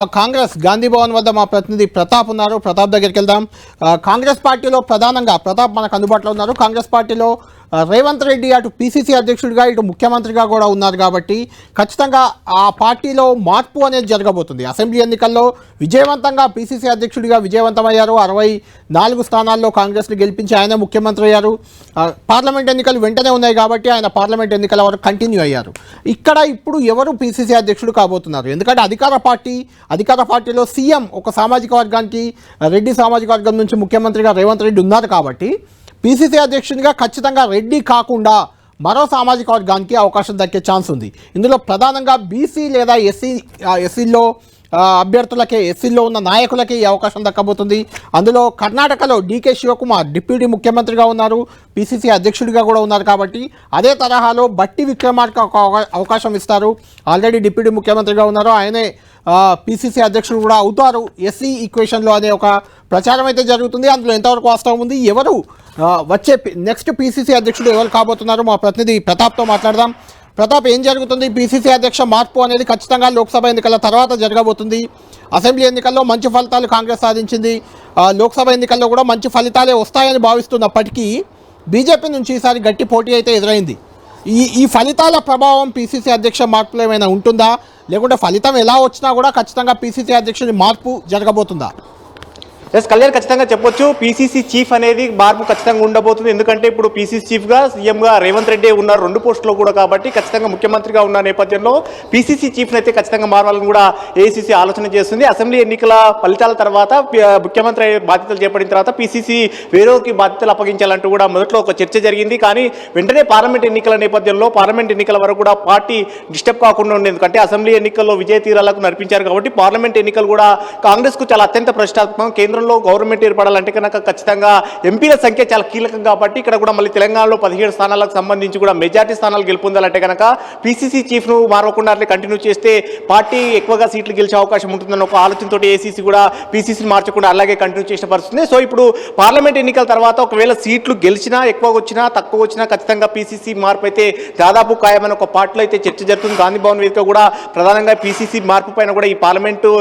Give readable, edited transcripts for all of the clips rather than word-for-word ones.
కాంగ్రెస్ గాంధీ భవన్ వద్ద మా ప్రతినిధి ప్రతాప్ ఉన్నారు. ప్రతాప్ దగ్గరికి వెళ్దాం. కాంగ్రెస్ పార్టీలో ప్రధానంగా ప్రతాప్ మనకు అందుబాటులో ఉన్నారు. కాంగ్రెస్ పార్టీలో రేవంత్ రెడ్డి అటు పిసిసి అధ్యక్షుడిగా ఇటు ముఖ్యమంత్రిగా కూడా ఉన్నారు కాబట్టి ఖచ్చితంగా ఆ పార్టీలో మార్పు అనేది జరగబోతుంది. అసెంబ్లీ ఎన్నికల్లో విజయవంతంగా పిసిసి అధ్యక్షుడిగా విజయవంతమయ్యారు. 64 స్థానాల్లో కాంగ్రెస్ని గెలిపించి ఆయన ముఖ్యమంత్రి అయ్యారు. పార్లమెంట్ ఎన్నికలు వెంటనే ఉన్నాయి కాబట్టి ఆయన పార్లమెంట్ ఎన్నికల వరకు కంటిన్యూ అయ్యారు. ఇప్పుడు ఎవరు పిసిసి అధ్యక్షుడు కాబోతున్నారు? ఎందుకంటే అధికార పార్టీలో సీఎం ఒక సామాజిక వర్గానికి రెడ్డి సామాజిక వర్గం నుంచి ముఖ్యమంత్రిగా రేవంత్ రెడ్డి ఉన్నారు కాబట్టి పిసిసి అధ్యక్షునిగా ఖచ్చితంగా రెడ్డి కాకుండా మరో సామాజిక వర్గానికి అవకాశం దక్కే ఛాన్స్ ఉంది. ఇందులో ప్రధానంగా బీసీ లేదా ఎస్సీలో అభ్యర్థులకే ఎస్సీలో ఉన్న నాయకులకే ఈ అవకాశం దక్కబోతుంది. అందులో కర్ణాటకలో డీకే శివకుమార్ డిప్యూటీ ముఖ్యమంత్రిగా ఉన్నారు, పిసిసి అధ్యక్షుడిగా కూడా ఉన్నారు కాబట్టి అదే తరహాలో బట్టి విక్రమార్క అవకాశం ఇస్తారు. ఆల్రెడీ డిప్యూటీ ముఖ్యమంత్రిగా ఉన్నారు, ఆయనే పిసిసి అధ్యక్షుడు కూడా అవుతారు ఎస్సీ ఈక్వేషన్లో అనే ఒక ప్రచారం అయితే జరుగుతుంది. అందులో ఎంతవరకు వాస్తవం ఉంది, ఎవరు వచ్చే నెక్స్ట్ పిసిసి అధ్యక్షుడు ఎవరు కాబోతున్నారు? మా ప్రతినిధి ప్రతాప్తో మాట్లాడదాం. ప్రతాప్, ఏం జరుగుతుంది? పిసిసి అధ్యక్ష మార్పు అనేది ఖచ్చితంగా లోక్సభ ఎన్నికల తర్వాత జరగబోతుంది. అసెంబ్లీ ఎన్నికల్లో మంచి ఫలితాలు కాంగ్రెస్ సాధించింది, లోక్సభ ఎన్నికల్లో కూడా మంచి ఫలితాలే వస్తాయని భావిస్తున్నప్పటికీ బీజేపీ నుంచి ఈసారి గట్టి పోటీ అయితే ఎదురైంది. ఈ ఫలితాల ప్రభావం పిసిసి అధ్యక్ష మార్పులో ఏమైనా ఉంటుందా, లేకుంటే ఫలితం ఎలా వచ్చినా కూడా ఖచ్చితంగా పిసిసి అధ్యక్షుడి మార్పు జరగబోతుందా? కళ్యాణ్, ఖచ్చితంగా చెప్పొచ్చు పిసిసి చీఫ్ అనేది మార్పు ఖచ్చితంగా ఉండబోతుంది. ఎందుకంటే ఇప్పుడు పిసిసి చీఫ్గా సీఎంగా రేవంత్ రెడ్డి ఉన్నారు 2 పోస్టులు కూడా, కాబట్టి ఖచ్చితంగా ముఖ్యమంత్రిగా ఉన్న నేపథ్యంలో పిసిసి చీఫ్ని అయితే ఖచ్చితంగా మారాలని కూడా ఏఐసిసి ఆలోచన చేస్తుంది. అసెంబ్లీ ఎన్నికల ఫలితాల తర్వాత ముఖ్యమంత్రి బాధ్యతలు చేపట్టిన తర్వాత పిసిసి వేరేకి బాధ్యతలు అప్పగించాలంటూ కూడా మొదట్లో ఒక చర్చ జరిగింది. కానీ వెంటనే పార్లమెంట్ ఎన్నికల నేపథ్యంలో పార్లమెంట్ ఎన్నికల వరకు కూడా పార్టీ డిస్టర్బ్ కాకుండా ఉండేది. ఎందుకంటే అసెంబ్లీ ఎన్నికల్లో విజయ తీరాలకు నడిపించారు కాబట్టి పార్లమెంట్ ఎన్నికలు కూడా కాంగ్రెస్కు చాలా అత్యంత ప్రతిష్టాత్మకం. కేంద్రంలో గవర్నమెంట్ ఏర్పడాలంటే కనుక ఖచ్చితంగా ఎంపీల సంఖ్య చాలా కీలకం కాబట్టి ఇక్కడ కూడా మళ్ళీ తెలంగాణలో 17 స్థానాలకు సంబంధించి కూడా మెజార్టీ స్థానాలు గెలుపొందాలంటే కనుక పిసిసి చీఫ్ను మారకుండా అట్లే కంటిన్యూ చేస్తే పార్టీ ఎక్కువగా సీట్లు గెలిచే అవకాశం ఉంటుందన్న ఒక ఆలోచనతో ఏసీసీ కూడా పిసిసిని మార్చకుండా అలాగే కంటిన్యూ చేసిన పరిస్థితుంది. సో ఇప్పుడు పార్లమెంట్ ఎన్నికల తర్వాత ఒకవేళ సీట్లు గెలిచినా ఎక్కువ వచ్చినా తక్కువ వచ్చినా ఖచ్చితంగా పిసిసి మార్పు అయితే దాదాపు ఖాయమైన ఒక పార్టీలో అయితే చర్చ జరుగుతుంది. గాంధీ భవన్ వేదిక కూడా ప్రధానంగా పిసిసి మార్పు పైన కూడా ఈ పార్లమెంటు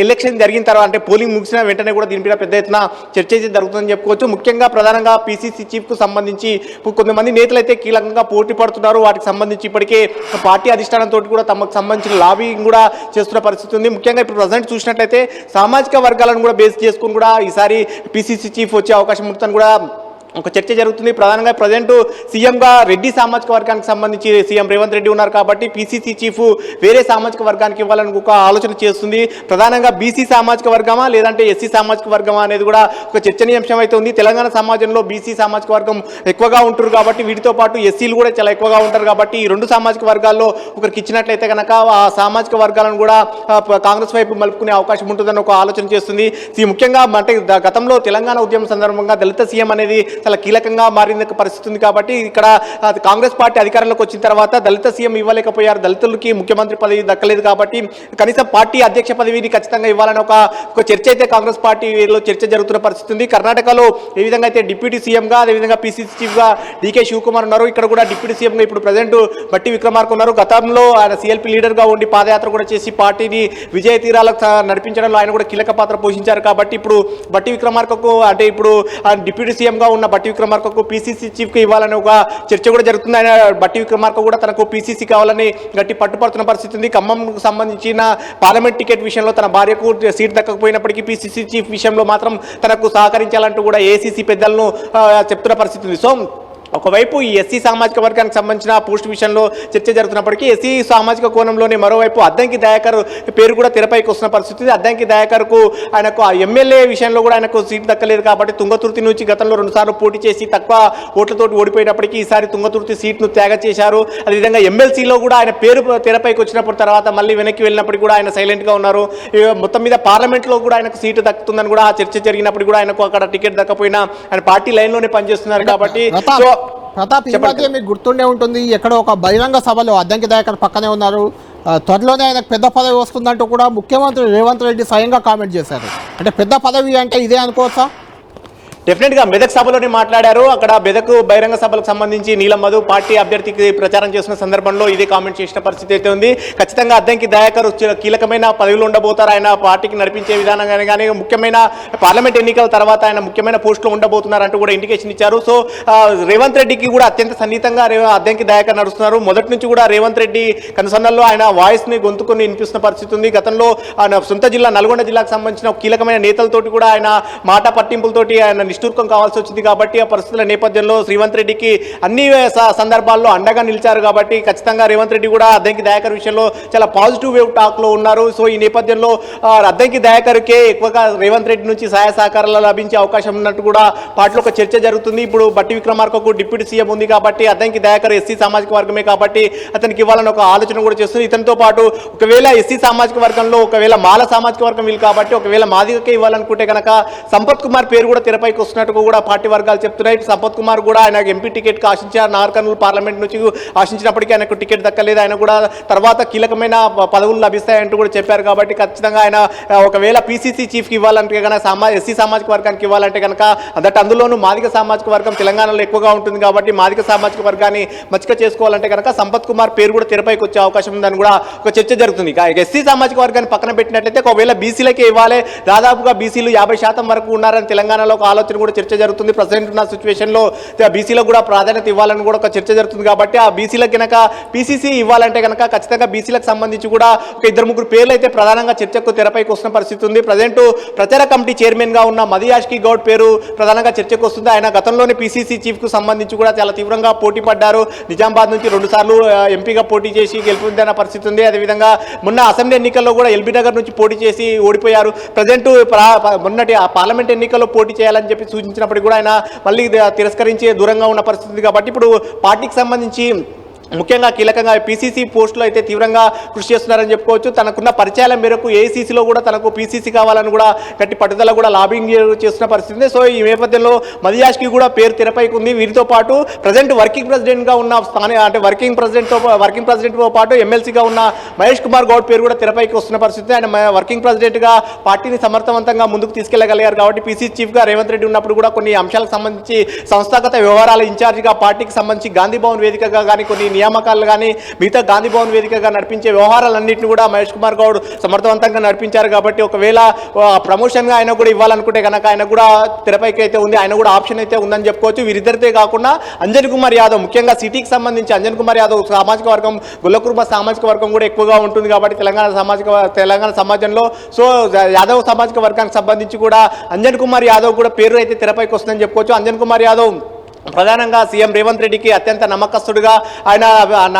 ఎలక్షన్ జరిగిన తర్వాత అంటే పోలింగ్ ముగిసిన వెంటనే కూడా దీనిపై పెద్ద ఎత్తున చర్చ అయితే జరుగుతుందని చెప్పుకోవచ్చు. ముఖ్యంగా ప్రధానంగా పిసిసి చీఫ్కు సంబంధించి కొంతమంది నేతలు అయితే కీలకంగా పోటీ పడుతున్నారు. వాటికి సంబంధించి ఇప్పటికే పార్టీ అధిష్టానంతో కూడా తమకు సంబంధించిన లాబింగ్ కూడా చేస్తున్న పరిస్థితి ఉంది. ముఖ్యంగా ఇప్పుడు ప్రజెంట్ చూసినట్లయితే సామాజిక వర్గాలను కూడా బేస్ చేసుకుని కూడా ఈసారి పిసిసి చీఫ్ వచ్చే అవకాశం ఉంటుందని కూడా ఒక చర్చ జరుగుతుంది. ప్రధానంగా ప్రజెంట్ సీఎంగా రెడ్డి సామాజిక వర్గానికి సంబంధించి సీఎం రేవంత్ రెడ్డి ఉన్నారు కాబట్టి పిసిసి చీఫ్ వేరే సామాజిక వర్గానికి ఇవ్వాలని ఒక ఆలోచన చేస్తుంది. ప్రధానంగా బీసీ సామాజిక వర్గమా లేదంటే ఎస్సీ సామాజిక వర్గమా అనేది కూడా ఒక చర్చనీయాంశం అయితే ఉంది. తెలంగాణ సమాజంలో బీసీ సామాజిక వర్గం ఎక్కువగా ఉంటారు కాబట్టి వీటితో పాటు ఎస్సీలు కూడా చాలా ఎక్కువగా ఉంటారు కాబట్టి ఈ 2 సామాజిక వర్గాల్లో ఒకరికి ఇచ్చినట్లయితే కనుక ఆ సామాజిక వర్గాలను కూడా కాంగ్రెస్ వైపు మలుపుకునే అవకాశం ఉంటుందని ఒక ఆలోచన చేస్తుంది. ముఖ్యంగా అంటే గతంలో తెలంగాణ ఉద్యమం సందర్భంగా దళిత సీఎం అనేది చాలా కీలకంగా మారిన పరిస్థితి ఉంది కాబట్టి ఇక్కడ కాంగ్రెస్ పార్టీ అధికారంలోకి వచ్చిన తర్వాత దళిత సీఎం ఇవ్వలేకపోయారు, దళితులకి ముఖ్యమంత్రి పదవి దక్కలేదు కాబట్టి కనీసం పార్టీ అధ్యక్ష పదవిని ఖచ్చితంగా ఇవ్వాలని ఒక చర్చ అయితే కాంగ్రెస్ పార్టీలో చర్చ జరుగుతున్న పరిస్థితి ఉంది. కర్ణాటకలో ఏ విధంగా అయితే డిప్యూటీ సీఎంగా అదేవిధంగా పిసిసి చీఫ్గా డీకే శివకుమార్ ఉన్నారు, ఇక్కడ కూడా డిప్యూటీ సీఎంగా ఇప్పుడు ప్రజెంట్ బట్టి విక్రమార్క ఉన్నారు. గతంలో ఆయన సిఎల్పి లీడర్గా ఉండి పాదయాత్ర కూడా చేసి పార్టీని విజయ తీరాలకు నడిపించడంలో ఆయన కూడా కీలక పాత్ర పోషించారు కాబట్టి ఇప్పుడు బట్టి విక్రమార్కకు అంటే ఇప్పుడు డిప్యూటీ సీఎంగా ఉన్న బట్టి విక్రమార్కకు పిసిసి చీఫ్కి ఇవ్వాలని ఒక చర్చ కూడా జరుగుతుంది. ఆయన బట్టి విక్రమార్క కూడా తనకు పిసిసి కావాలని గట్టి పట్టుపడుతున్న పరిస్థితి ఉంది. ఖమ్మంకు సంబంధించిన పార్లమెంట్ టికెట్ విషయంలో తన భార్యకు సీట్ దక్కకపోయినప్పటికీ పిసిసి చీఫ్ విషయంలో మాత్రం తనకు సహకరించాలంటూ కూడా ఏసీసీ పెద్దలను చెప్తున్న పరిస్థితి ఉంది. సో ఒకవైపు ఈ ఎస్సీ సామాజిక వర్గానికి సంబంధించిన పోస్ట్ విషయంలో చర్చ జరుగుతున్నప్పటికీ ఎస్సీ సామాజిక కోణంలోనే మరోవైపు అద్దంకి దయాకర్ పేరు కూడా తెరపైకి వస్తున్న పరిస్థితి. అద్దంకి దయాకర్కు ఆయనకు ఎమ్మెల్యే విషయంలో కూడా ఆయనకు సీట్ దక్కలేదు కాబట్టి తుంగతుర్తి నుంచి గతంలో 2 సార్లు పోటీ చేసి తక్కువ ఓట్లతోటి ఓడిపోయినప్పటికీ ఈసారి తుంగతుర్తి సీట్ను త్యాగ చేశారు. అదేవిధంగా ఎమ్మెల్సీలో కూడా ఆయన పేరు తెరపైకి వచ్చినప్పుడు తర్వాత మళ్ళీ వెనక్కి వెళ్ళినప్పటికీ కూడా ఆయన సైలెంట్గా ఉన్నారు. మొత్తం మీద పార్లమెంట్లో కూడా ఆయనకు సీటు దక్కుతుందని కూడా ఆ చర్చ జరిగినప్పుడు కూడా ఆయనకు అక్కడ టికెట్ దక్కపోయినా ఆయన పార్టీ లైన్లోనే పనిచేస్తున్నారు కాబట్టి ప్రతాప్, ఈ మధ్య మీకు గుర్తుండే ఉంటుంది, ఎక్కడో ఒక బహిరంగ సభలో అద్దంకి దయాకర్ పక్కనే ఉన్నారు, త్వరలోనే ఆయనకు పెద్ద పదవి వస్తుందంటూ కూడా ముఖ్యమంత్రి రేవంత్ రెడ్డి స్వయంగా కామెంట్ చేశారు. అంటే పెద్ద పదవి అంటే ఇదే అనుకోవచ్చా? డెఫినెట్ గా మెదక్ సభలోనే మాట్లాడారు. అక్కడ మెదక్ బహిరంగ సభలకు సంబంధించి నీలం మధు పార్టీ అభ్యర్థికి ప్రచారం చేసిన సందర్భంలో ఇదే కామెంట్ చేసిన పరిస్థితి అయితే ఉంది. ఖచ్చితంగా అద్దంకి దయాకర్ కీలకమైన పదవిలో ఉండబోతారు. ఆయన పార్టీకి నడిపించే విధానంగానే కానీ ముఖ్యమైన పార్లమెంట్ ఎన్నికల తర్వాత ఆయన ముఖ్యమైన పోస్టులో ఉండబోతున్నారు అంటూ కూడా ఇండికేషన్ ఇచ్చారు. సో రేవంత్ రెడ్డికి కూడా అత్యంత సన్నిహితంగా అద్దంకి దయాకర్ నడుస్తున్నారు. మొదటి నుంచి కూడా రేవంత్ రెడ్డి కనుసన్నల్లో ఆయన వాయిస్ ని గొంతుకొని వినిపిస్తున్న పరిస్థితి ఉంది. గతంలో ఆయన సొంత జిల్లా నల్గొండ జిల్లాకు సంబంధించిన కీలకమైన నేతలతోటి కూడా ఆయన మాట పట్టింపులతోటి ఆయన నిష్ఠూర్కం కావాల్సి వచ్చింది. కాబట్టి ఆ పరిస్థితుల నేపథ్యంలో రేవంత్ రెడ్డికి అన్ని సందర్భాల్లో అండగా నిలిచారు. కాబట్టి ఖచ్చితంగా రేవంత్ రెడ్డి కూడా అద్దంకి దయాకర్ విషయంలో చాలా పాజిటివ్ వేవ్ టాక్ లో ఉన్నారు. సో ఈ నేపథ్యంలో అద్దంకి దయాకర్కే ఎక్కువగా రేవంత్ రెడ్డి నుంచి సహాయ సహకారాలు లభించే అవకాశం ఉన్నట్టు కూడా పార్టీలో ఒక చర్చ జరుగుతుంది. ఇప్పుడు బట్టి విక్రమార్కకు డిప్యూటీ సీఎం ఉంది కాబట్టి అద్దంకి దయాకర్ ఎస్సీ సామాజిక వర్గమే కాబట్టి అతనికి ఇవ్వాలని ఒక ఆలోచన కూడా చేస్తుంది. ఇతనితో పాటు ఒకవేళ ఎస్సీ సామాజిక వర్గంలో ఒకవేళ మాల సామాజిక వర్గం వీళ్ళు కాబట్టి ఒకవేళ మాదిగకే ఇవ్వాలనుకుంటే కనుక సంపత్ కుమార్ పేరు కూడా తెరపైకి వస్తున్నట్టు కూడా పార్టీ వర్గాలు చెప్తున్నాయి. సంపత్ కుమార్ కూడా ఆయన ఎంపీ టికెట్ కి ఆశించారు. నాగర్ కర్నూలు పార్లమెంట్ నుంచి ఆశించినప్పటికీ ఆయనకు టికెట్ దక్కలేదు. ఆయన కూడా తర్వాత కీలకమైన పదవులు లభిస్తాయంటూ కూడా చెప్పారు. కాబట్టి ఖచ్చితంగా ఆయన ఒకవేళ పీసీసీ చీఫ్ కి ఇవ్వాలంటే కనుక ఎస్సీ సామాజిక వర్గానికి ఇవ్వాలంటే కనుక అందులోనూ మాదిగ సామాజిక వర్గం తెలంగాణలో ఎక్కువగా ఉంటుంది కాబట్టి మాదిగ సామాజిక వర్గాన్ని మచ్చిక చేసుకోవాలంటే కనుక సంపత్ కుమార్ పేరు కూడా తెరపైకి వచ్చే అవకాశం ఉందని కూడా ఒక చర్చ జరుగుతుంది. ఎస్సీ సామాజిక వర్గాన్ని పక్కన పెట్టినట్లయితే ఒకవేళ బీసీలకే ఇవ్వాలి, దాదాపుగా బీసీలు 50% వరకు ఉన్నారని తెలంగాణలో ఒక ఆలోచన కూడా చర్చ జరుగుతుంది. ప్రజెంట్ ఉన్న సిచ్యువేషన్లో బీసీలకు కూడా ప్రాధాన్యత ఇవ్వాలని కూడా ఒక చర్చ జరుగుతుంది. కాబట్టి ఆ బీసీలకు కనుక పీసీసీ ఇవ్వాలంటే కనుక ఖచ్చితంగా బీసీలకు సంబంధించి కూడా ఒక 2-3 పేర్లు అయితే ప్రధానంగా చర్చకు తెరపైకి వస్తున్న పరిస్థితి ఉంది. ప్రజెంట్ ప్రచార కమిటీ చైర్మన్ గా ఉన్న మదియాష్కి గౌడ్ పేరు ప్రధానంగా చర్చకు వస్తుంది. ఆయన గతంలోనే పీసీసీ చీఫ్ కు సంబంధించి కూడా చాలా తీవ్రంగా పోటీ పడ్డారు. నిజామాబాద్ నుంచి 2 సార్లు ఎంపీగా పోటీ చేసి గెలుపొందిన పరిస్థితి ఉంది. అదేవిధంగా మొన్న అసెంబ్లీ ఎన్నికల్లో కూడా ఎల్బీ నగర్ నుంచి పోటీ చేసి ఓడిపోయారు. ప్రజెంట్ మొన్నటి పార్లమెంట్ ఎన్నికల్లో పోటీ చేయాలని చెప్పి సూచించినప్పటికీ కూడా ఆయన మళ్ళీ తిరస్కరించి దూరంగా ఉన్న పరిస్థితి. కాబట్టి ఇప్పుడు పార్టీకి సంబంధించి ముఖ్యంగా కీలకంగా పీసీసీ పోస్టులో అయితే తీవ్రంగా కృషి చేస్తున్నారని చెప్పుకోవచ్చు. తనకున్న పరిచయాల మేరకు ఏఐసీసీలో కూడా తనకు పీసీసీ కావాలని కూడా గట్టి పట్టుదల కూడా లాబింగ్ చేస్తున్న పరిస్థితి. సో ఈ నేపథ్యంలో మదియాష్కి కూడా పేరు తెరపైకి ఉంది. వీరితో పాటు ప్రజెంట్ వర్కింగ్ ప్రెసిడెంట్గా ఉన్న అంటే వర్కింగ్ ప్రెసిడెంట్తో పాటు ఎమ్మెల్సీగా ఉన్న మహేష్ కుమార్ గౌడ్ పేరు కూడా తెరపైకి వస్తున్న పరిస్థితి. ఆయన వర్కింగ్ ప్రెసిడెంట్గా పార్టీని సమర్థవంతంగా ముందుకు తీసుకెళ్లగలిగారు. కాబట్టి పీసీసీ చీఫ్గా రేవంత్ రెడ్డి ఉన్నప్పుడు కూడా కొన్ని అంశాలకు సంబంధించి సంస్థాగత వ్యవహారాల ఇన్ఛార్జిగా పార్టీకి సంబంధించి గాంధీ భవన్ వేదికగా కానీ కొన్ని నియామకాలు కానీ మిగతా గాంధీ భవన్ వేదికగా నడిపించే వ్యవహారాలన్నింటినీ కూడా మహేష్ కుమార్ గౌడ్ సమర్థవంతంగా నడిపించారు. కాబట్టి ఒకవేళ ప్రమోషన్గా ఆయన కూడా ఇవ్వాలనుకుంటే కనుక ఆయన కూడా తెరపైకి అయితే ఉంది, ఆయన కూడా ఆప్షన్ అయితే ఉందని చెప్పుకోవచ్చు. వీరిద్దరితే కాకుండా అంజన్ కుమార్ యాదవ్, ముఖ్యంగా సిటీకి సంబంధించి అంజన్ కుమార్ యాదవ్ సామాజిక వర్గం గొల్లకుర్మ సామాజిక వర్గం కూడా ఎక్కువగా ఉంటుంది. కాబట్టి తెలంగాణ సమాజంలో సో యాదవ్ సామాజిక వర్గానికి సంబంధించి కూడా అంజన్ కుమార్ యాదవ్ కూడా పేరు అయితే తెరపైకి వస్తుందని చెప్పుకోవచ్చు. అంజన్ కుమార్ యాదవ్ ప్రధానంగా సీఎం రేవంత్ రెడ్డికి అత్యంత నమ్మకస్తుడుగా ఆయన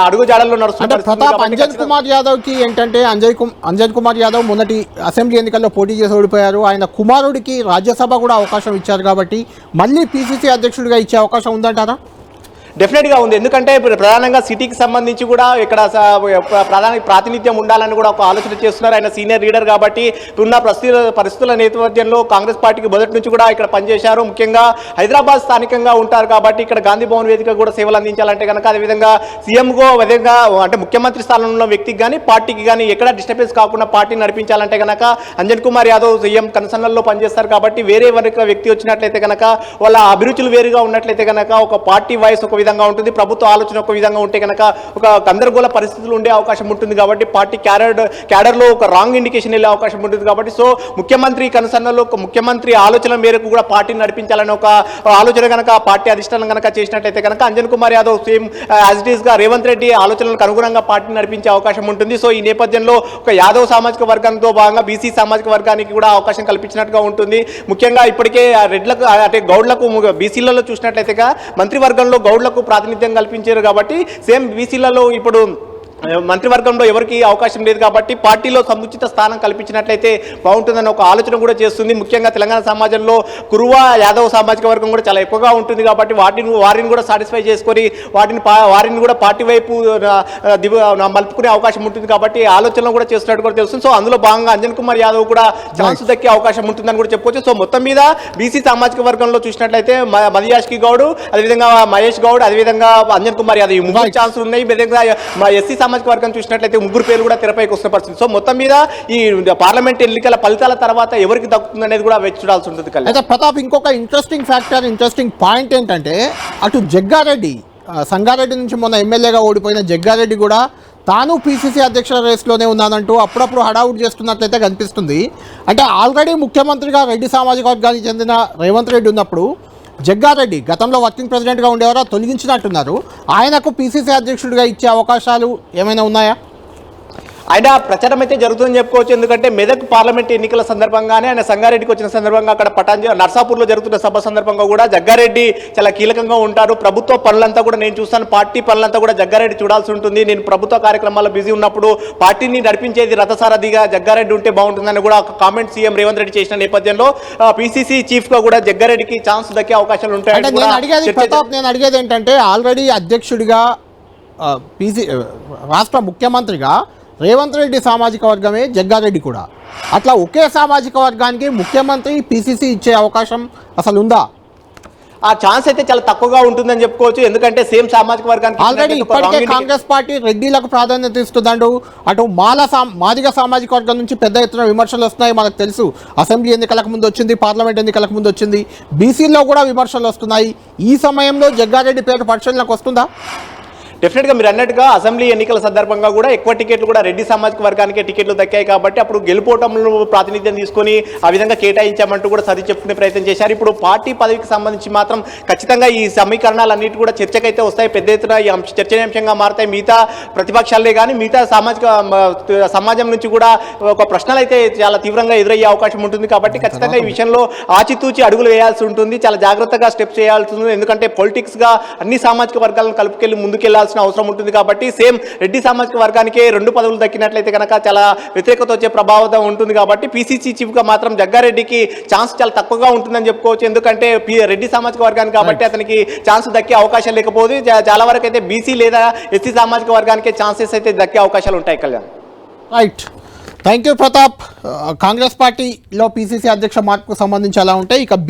అడుగు జాడల్లో నడుస్తున్నారు. ప్రతాప్, అంజన్ కుమార్ యాదవ్ కి ఏంటంటే అంజన్ కుమార్ యాదవ్ మొన్నటి అసెంబ్లీ ఎన్నికల్లో పోటీ చేసి ఓడిపోయారు. ఆయన కుమారుడికి రాజ్యసభ కూడా అవకాశం ఇచ్చారు కాబట్టి మళ్ళీ పీసీసీ అధ్యక్షుడిగా ఇచ్చే అవకాశం ఉందంటారా? డెఫినెట్గా ఉంది. ఎందుకంటే ప్రధానంగా సిటీకి సంబంధించి కూడా ఇక్కడ ప్రాతినిధ్యం ఉండాలని కూడా ఒక ఆలోచన చేస్తున్నారు. ఆయన సీనియర్ లీడర్ కాబట్టి ఉన్న పరిస్థితుల నేపథ్యంలో కాంగ్రెస్ పార్టీకి మొదటి నుంచి కూడా ఇక్కడ పనిచేశారు. ముఖ్యంగా హైదరాబాద్ స్థానికంగా ఉంటారు కాబట్టి ఇక్కడ గాంధీ భవన్ వేదిక కూడా సేవలు అందించాలంటే కనుక అదేవిధంగా సీఎంగో విధంగా అంటే ముఖ్యమంత్రి స్థానంలో ఉన్న వ్యక్తికి కానీ పార్టీకి కానీ ఎక్కడ డిస్టర్బెన్స్ కాకుండా పార్టీని నడిపించాలంటే కనుక అంజన్ కుమార్ యాదవ్ సీఎం కన్సర్న్లలో పనిచేస్తారు. కాబట్టి వేరే వ్యక్తి వచ్చినట్లయితే కనుక వాళ్ళ అభిరుచులు వేరుగా ఉన్నట్లయితే కనుక ఒక పార్టీ వాయిస్ ఒక విధంగా ఉంటుంది, ప్రభుత్వ ఆలోచన ఒక విధంగా ఉంటే కనుక ఒక గందరగోళ పరిస్థితులు ఉండే అవకాశం ఉంటుంది. కాబట్టి పార్టీ క్యాడర్లో ఒక రాంగ్ ఇండికేషన్ వెళ్ళే అవకాశం ఉంటుంది. కాబట్టి సో ముఖ్యమంత్రి కన్సర్న్లో ముఖ్యమంత్రి ఆలోచన మేరకు కూడా పార్టీని నడిపించాలని ఒక ఆలోచన కనుక పార్టీ అధిష్టానం కనుక చేసినట్లయితే కనుక Anjan Kumar Yadav same as it is గా రేవంత్ రెడ్డి ఆలోచనలకు అనుగుణంగా పార్టీని నడిపించే అవకాశం ఉంటుంది. సో ఈ నేపథ్యంలో ఒక యాదవ్ సామాజిక వర్గంతో భాగంగా బీసీ సామాజిక వర్గానికి కూడా అవకాశం కల్పించినట్టుగా ఉంటుంది. ముఖ్యంగా ఇప్పటికే రెడ్లకు అంటే గౌడ్లకు బీసీలలో చూసినట్లయితే మంత్రివర్గంలో గౌడ్లకు ప్రాతినిధ్యం కల్పించారు. కాబట్టి సేమ్ బీసీలలో ఇప్పుడు మంత్రివర్గంలో ఎవరికి అవకాశం లేదు కాబట్టి పార్టీలో సముచిత స్థానం కల్పించినట్లయితే బాగుంటుందని ఒక ఆలోచన కూడా చేస్తుంది. ముఖ్యంగా తెలంగాణ సమాజంలో కురువ యాదవ్ సామాజిక వర్గం కూడా చాలా ఎక్కువగా ఉంటుంది. కాబట్టి వారిని కూడా సాటిస్ఫై చేసుకొని వారిని కూడా పార్టీ వైపు మలుపుకునే అవకాశం ఉంటుంది. కాబట్టి ఆలోచనలు కూడా చేస్తున్నట్టు కూడా తెలుస్తుంది. సో అందులో భాగంగా అంజన్ కుమార్ యాదవ్ కూడా ఛాన్స్ దక్కే అవకాశం ఉంటుందని కూడా చెప్పుకోవచ్చు. సో మొత్తం మీద బీసీ సామాజిక వర్గంలో చూసినట్లయితే మదియాష్కి గౌడ్, అదేవిధంగా మహేష్ గౌడ్, అదేవిధంగా అంజన్ కుమార్ యాదవ్ ఈ 3 ఛాన్సులు ఉన్నాయి. విధంగా ఎస్సీ సామాజిక వర్గం చూసినట్లయితే ముగ్గురు పేర్లు కూడా తెరపైకి వస్తున్న పరిస్థితి. సో మొత్తం మీద ఈ పార్లమెంట్ ఎన్నికల ఫలితాల తర్వాత ఎవరికి దక్కుతుంది అనేది కూడా వేచి చూడాల్సి ఉంటుంది. కళ్యాణ్, అయితే ప్రతాప్, ఇంకొక ఇంట్రెస్టింగ్ పాయింట్ ఏంటంటే అటు జగ్గారెడ్డి, సంగారెడ్డి నుంచి మొన్న ఎమ్మెల్యేగా ఓడిపోయిన జగ్గారెడ్డి కూడా తాను పీసీసీ అధ్యక్షుల రేస్లోనే ఉన్నానంటూ అప్పుడప్పుడు హడావుడి చేస్తున్నట్లయితే కనిపిస్తుంది. అంటే ఆల్రెడీ ముఖ్యమంత్రిగా రెడ్డి సామాజిక వర్గానికి చెందిన రేవంత్ రెడ్డి ఉన్నప్పుడు జగ్గారెడ్డి గతంలో వర్కింగ్ ప్రెసిడెంట్గా ఉండేవారో తొలగించినట్టున్నారు. ఆయనకు పీసీసీ అధ్యక్షుడిగా ఇచ్చే అవకాశాలు ఏమైనా ఉన్నాయా? ఆయన ప్రచారం అయితే జరుగుతుందని చెప్పుకోవచ్చు. ఎందుకంటే మెదక్ పార్లమెంట్ ఎన్నికల సందర్భంగానే ఆయన సంగారెడ్డికి వచ్చిన సందర్భంగా అక్కడ నర్సాపూర్లో జరుగుతున్న సభ సందర్భంగా కూడా జగ్గారెడ్డి చాలా కీలకంగా ఉంటారు. ప్రభుత్వ పనులంతా కూడా నేను చూస్తాను, పార్టీ పనులంతా కూడా జగ్గారెడ్డి చూడాల్సి ఉంటుంది. నేను ప్రభుత్వ కార్యక్రమాల్లో బిజీ ఉన్నప్పుడు పార్టీని నడిపించేది రథసారథిగా జగ్గారెడ్డి ఉంటే బాగుంటుందని కూడా ఒక కామెంట్ సీఎం రేవంత్ రెడ్డి చేసిన నేపథ్యంలో పీసీసీ చీఫ్ గా కూడా జగ్గారెడ్డికి ఛాన్స్ దక్కే అవకాశాలు ఉంటాయి. నేను అడిగేది ఏంటంటే ఆల్రెడీ అధ్యక్షుడిగా రాష్ట్ర ముఖ్యమంత్రిగా రేవంత్ రెడ్డి సామాజిక వర్గమే జగ్గారెడ్డి కూడా. అట్లా ఒకే సామాజిక వర్గానికి ముఖ్యమంత్రి పీసీసీ ఇచ్చే అవకాశం అసలు ఉందా? ఆ ఛాన్స్ అయితే చాలా తక్కువగా ఉంటుందని చెప్పుకోవచ్చు. ఎందుకంటే సేమ్ సామాజిక వర్గానికి ఆల్రెడీ ఇప్పటికే కాంగ్రెస్ పార్టీ రెడ్డిలకు ప్రాధాన్యత ఇస్తుందండు. అటు మాదిగ సామాజిక వర్గం నుంచి పెద్ద ఎత్తున విమర్శలు వస్తున్నాయి. మనకు తెలుసు, అసెంబ్లీ ఎన్నికలకు ముందు వచ్చింది, పార్లమెంట్ ఎన్నికలకు ముందు వచ్చింది, బీసీలో కూడా విమర్శలు వస్తున్నాయి. ఈ సమయంలో జగ్గారెడ్డి పేరు పరిశీలనకు వస్తుందా? డెఫినెట్గా మీరు అన్నట్టుగా అసెంబ్లీ ఎన్నికల సందర్భంగా కూడా ఎక్కువ టికెట్లు కూడా రెడ్డి సామాజిక వర్గానికే టికెట్లు దక్కాయి కాబట్టి అప్పుడు గెలుపోవటంలో ప్రాతినిధ్యం తీసుకొని ఆ విధంగా కేటాయించామంటూ కూడా సరి చెప్పుకునే ప్రయత్నం చేశారు. ఇప్పుడు పార్టీ పదవికి సంబంధించి మాత్రం ఖచ్చితంగా ఈ సమీకరణాలన్నిటి కూడా చర్చకైతే వస్తాయి, పెద్ద ఎత్తున ఈ చర్చనీయాంశంగా మారుతాయి. మిగతా ప్రతిపక్షాలే కానీ మిగతా సమాజం నుంచి కూడా ఒక ప్రశ్నలు అయితే చాలా తీవ్రంగా ఎదురయ్యే అవకాశం ఉంటుంది. కాబట్టి ఖచ్చితంగా ఈ విషయంలో ఆచితూచి అడుగులు వేయాల్సి ఉంటుంది, చాలా జాగ్రత్తగా స్టెప్స్ చేయాల్సి ఉంటుంది. ఎందుకంటే పొలిటిక్స్గా అన్ని సామాజిక వర్గాలను కలుపుకెళ్ళి ముందుకెళ్ళాల్సిన అవసరం ఉంటుంది. కాబట్టి సేమ్ రెడ్డి సామాజిక వర్గానికి 2 పదవులు దక్కినట్లయితే కనుక చాలా వ్యతిరేకత వచ్చే ప్రభావం ఉంటుంది. కాబట్టి పీసీసీ చీఫ్ గా మాత్రం జగ్గారెడ్డికి ఛాన్స్ చాలా తక్కువగా ఉంటుందని చెప్పుకోవచ్చు. ఎందుకంటే రెడ్డి సామాజిక వర్గానికి కాబట్టి అతనికి ఛాన్స్ దక్కే అవకాశం లేకపోతే చాలా వరకు అయితే బీసీ లేదా ఎస్సీ సామాజిక వర్గానికి ఛాన్సెస్ అయితే దక్కే అవకాశాలు ఉంటాయి. Kalyan, right, thank you Pratap. Congress పార్టీలో పీసీసీ అధ్యక్ష మార్పుకు సంబంధించి అలా ఉంటే ఇక